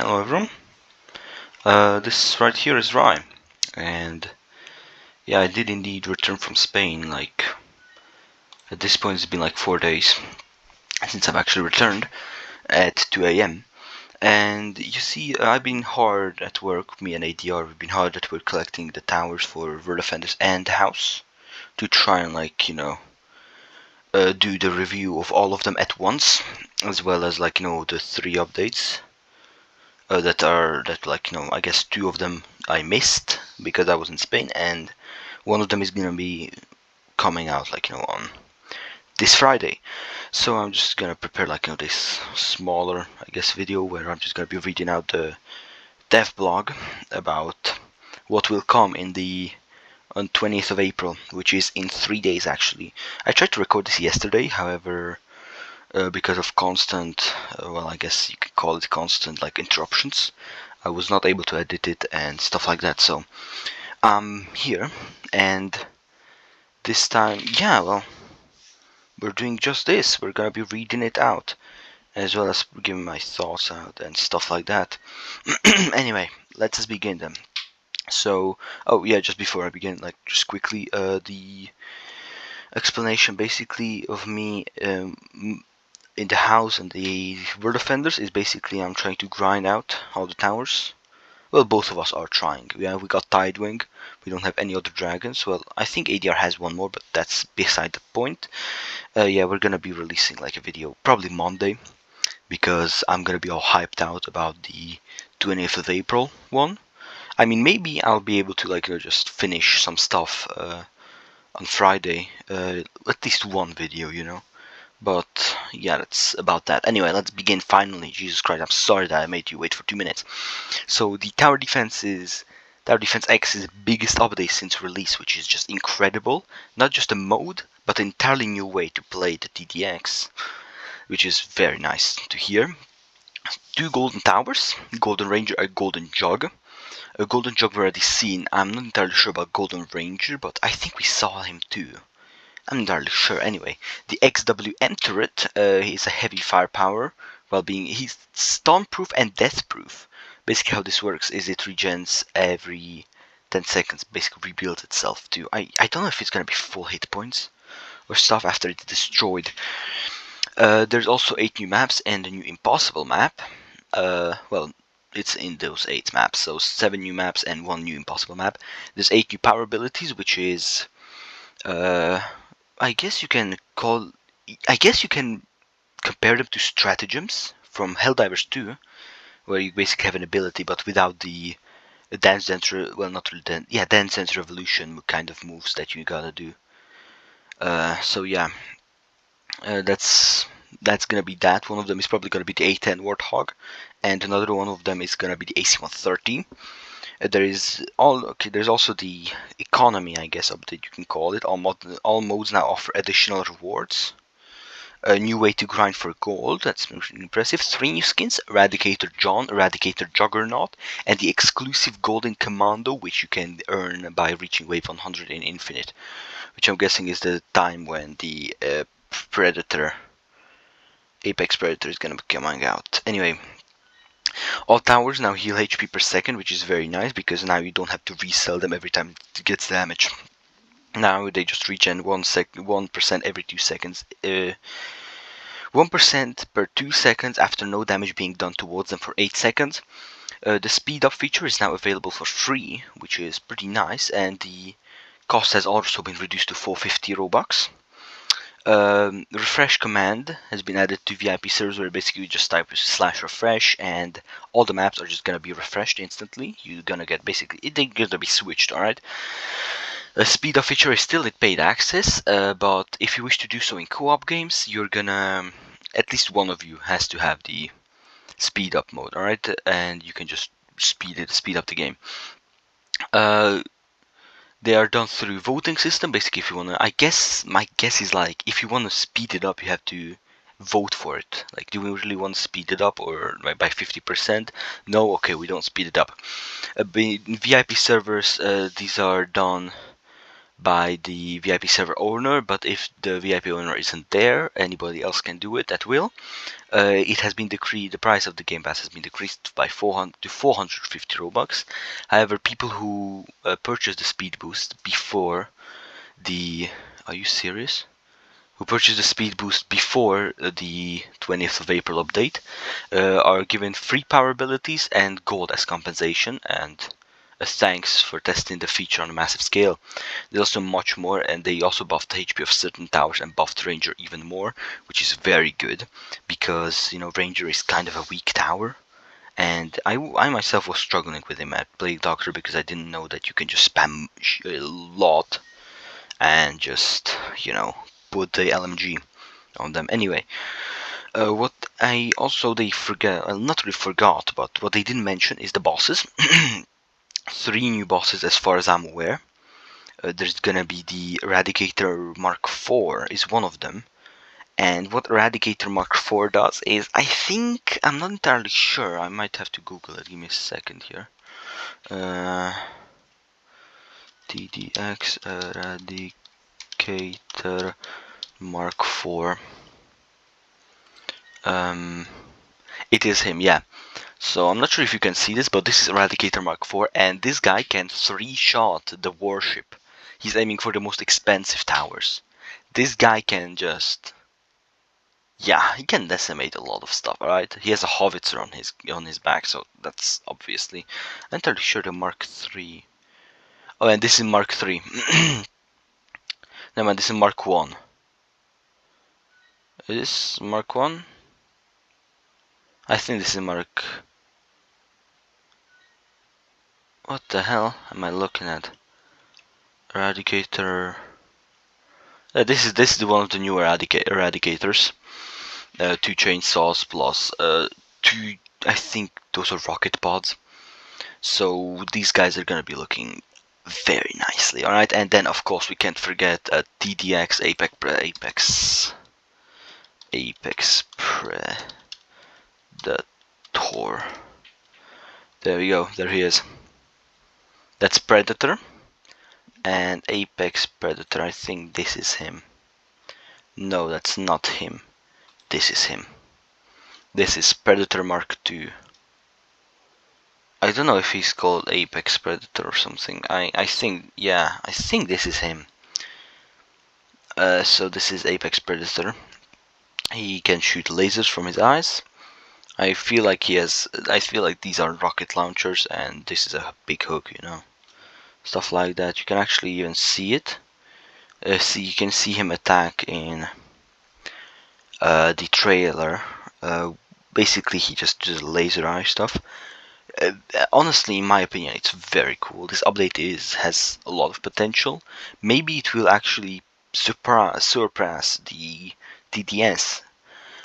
Hello everyone, this right here is Rye, and yeah, I did indeed return from Spain. Like, at this point it's been like 4 days since I've actually returned at 2 a.m. And you see, I've been hard at work, me and ADR, we've been hard at work collecting the towers for World Defenders and the house to try and do the review of all of them at once, as well as the 3 updates. I guess 2 of them I missed because I was in Spain, and one of them is gonna be coming out on this Friday. So I'm just gonna prepare this smaller, I guess, video where I'm just gonna be reading out the dev blog about what will come on 20th of April, which is in 3 days actually. I tried to record this yesterday, however, because of constant, I guess you could call it constant, interruptions, I was not able to edit it and stuff like that. So I'm here, and this time, we're doing just this. We're gonna be reading it out, as well as giving my thoughts out and stuff like that. Anyway, let's just begin then. So, just before I begin, just quickly, the explanation basically of me in the house and the World Defenders is basically I'm trying to grind out all the towers. Well, both of us are trying. We got Tidewing. We don't have any other dragons. Well, I think ADR has one more, but that's beside the point. We're gonna be releasing a video probably Monday, because I'm gonna be all hyped out about the 20th of April one. I mean, maybe I'll be able to just finish some stuff on Friday, at least one video. But yeah, that's about that. Anyway, let's begin finally. Jesus Christ, I'm sorry that I made you wait for 2 minutes. So the Tower Defense X is the biggest update since release, which is just incredible. Not just a mode, but an entirely new way to play the TDX, which is very nice to hear. 2 golden towers, Golden Ranger, a Golden Jug. A Golden Jug we've already seen. I'm not entirely sure about Golden Ranger, but I think we saw him too. I'm not entirely sure. Anyway, the XWM turret is a heavy firepower, he's stun-proof and death-proof. Basically, how this works is it regens every 10 seconds, basically rebuilds itself too. I don't know if it's gonna be full hit points or stuff after it's destroyed. There's also 8 new maps and a new impossible map. It's in those 8 maps, so 7 new maps and 1 new impossible map. There's 8 new power abilities, which is I guess you can compare them to stratagems from Helldivers 2, where you basically have an ability but without the Dance Dance, Dance Dance Revolution kind of moves that you gotta do. That's gonna be that. One of them is probably gonna be the A10 Warthog, and another one of them is gonna be the AC-130. There's also the economy, I guess, update you can call it. All modes now offer additional rewards. A new way to grind for gold, that's impressive. 3 new skins, Eradicator John, Eradicator Juggernaut, and the exclusive Golden Commando, which you can earn by reaching wave 100 in Infinite, which I'm guessing is the time when the Apex Predator is gonna be coming out. Anyway, all towers now heal HP per second, which is very nice because now you don't have to resell them every time it gets damaged. Now they just regen 1% every 2 seconds. 1% per 2 seconds after no damage being done towards them for 8 seconds. The speed up feature is now available for free, which is pretty nice, and the cost has also been reduced to 450 Robux. Refresh command has been added to VIP servers, where basically you just type /refresh and all the maps are just gonna be refreshed instantly. You're gonna get they're gonna be switched, alright? The speed up feature is still in paid access, but if you wish to do so in co-op games, you're gonna at least one of you has to have the speed up mode, alright? And you can just speed up the game. They are done through voting system. Basically, if you wanna, my guess is if you wanna speed it up, you have to vote for it. Do we really want to speed it up or by 50%? No, okay, we don't speed it up. In VIP servers, these are done by the VIP server owner, but if the VIP owner isn't there, anybody else can do it at will. It has been decreased. The price of the Game Pass has been decreased by 400 to 450 Robux. However, people who purchased the speed boost before the, are you serious? Who purchased the speed boost before the 20th of April update are given free power abilities and gold as compensation and as thanks for testing the feature on a massive scale. There's also much more, and they also buffed the HP of certain towers and buffed Ranger even more, which is very good because, you know, Ranger is kind of a weak tower. And I myself was struggling with him at Plague Doctor because I didn't know that you can just spam a lot and just, you know, put the LMG on them. Anyway, what I also they forget, not really forgot, but what they didn't mention is the bosses. 3 new bosses as far as I'm aware. There's gonna be the Eradicator Mark IV is one of them. And what Eradicator Mark IV does is, I think, I'm not entirely sure, I might have to Google it, give me a second here. TDX Eradicator Mark IV. It is him, yeah. So I'm not sure if you can see this, but this is Eradicator Mark IV, and this guy can 3-shot the warship. He's aiming for the most expensive towers. This guy can just, yeah, he can decimate a lot of stuff. All right, he has a howitzer on his back, so that's obviously. I'm entirely sure the Mark III. Oh, and this is Mark III. Never mind, this is Mark One. Is this Mark One? I think this is Mark. What the hell am I looking at? Eradicator. This is one of the new eradicators. 2 chainsaws plus 2. I think those are rocket pods. So these guys are gonna be looking very nicely. All right, and then of course we can't forget TDX Apex Predator. There we go. There he is. That's Predator and Apex Predator. I think this is him. No, that's not him. This is him. This is Predator Mark II. I don't know if he's called Apex Predator or something. I think, yeah, I think this is him. So this is Apex Predator. He can shoot lasers from his eyes. I feel like these are rocket launchers, and this is a big hook, you know, stuff like that. You can actually even see it. You can see him attack in the trailer. Basically, he just does laser eye stuff. Honestly, in my opinion, it's very cool. This update has a lot of potential. Maybe it will actually surpass the TDS.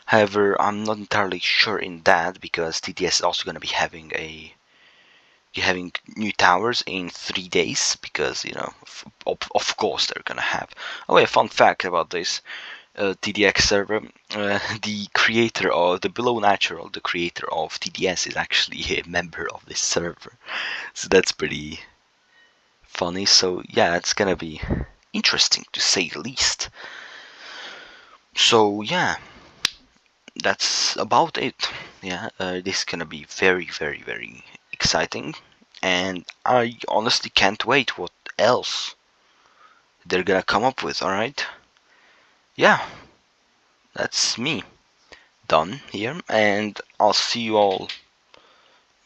However, I'm not entirely sure in that because TDS is also going to be having new towers in 3 days because, you know, of course they're going to have. Oh, yeah, fun fact about this. TDX server, the creator of the Below Natural, the creator of TDS, is actually a member of this server, so that's pretty funny. So yeah, it's gonna be interesting to say the least. So yeah, that's about it. Yeah, this is gonna be very, very, very exciting, and I honestly can't wait what else they're gonna come up with. All right, yeah, that's me done here, and I'll see you all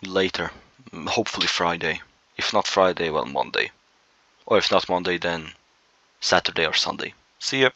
later. Hopefully Friday. If not Friday, well, Monday. Or if not Monday, then Saturday or Sunday. See ya.